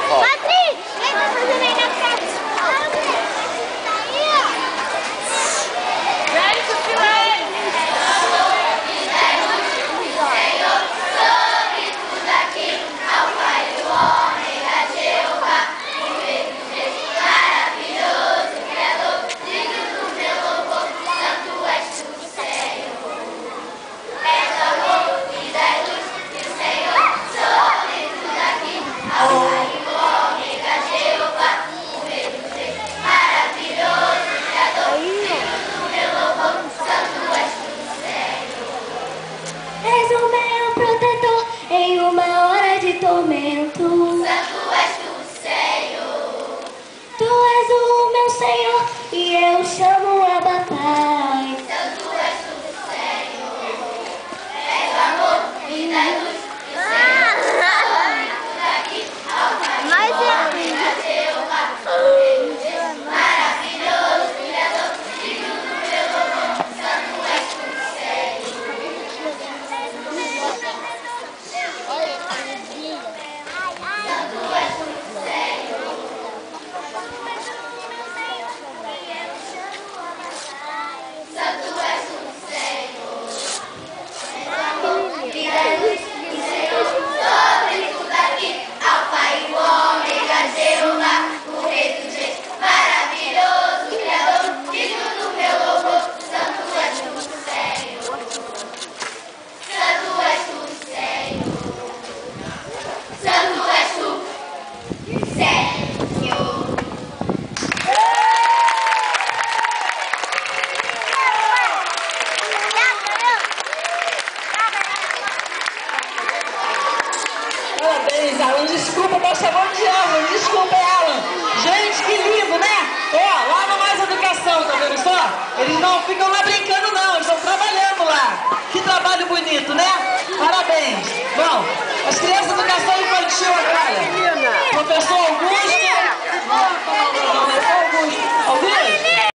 Patrícia, vem pra fazer bem na casa. Vem, Sofilé. És o meu protetor em uma hora de tormento. Santo és tu, Senhor. Tu és o meu Senhor e eu chamo a batalha. Santo és tu, Senhor. És o amor e da luz. E o Senhor sobe tudo aqui. Ao Pai, a Jeová. Maravilhoso, Criador. Digno do meu louvor. Santo és tu, Senhor. Santo és tu, Senhor. Santo és tu, Senhor. És o amor e da luz. E o Senhor sobre tudo aqui. Alfa e o Ômega, Jeová, o Rei dos Reis. Maravilhoso, Criador, digno do meu louvor. Santo és tu, Senhor. Santo és tu, Senhor. Santo és tu, Senhor. Parabéns, Alan. Desculpa, tá chamando de Alan. Desculpa, Alan. Gente, que lindo, né? Ó, lá no Mais Educação, tá vendo só? Eles não ficam lá brincando, não. Eles estão trabalhando.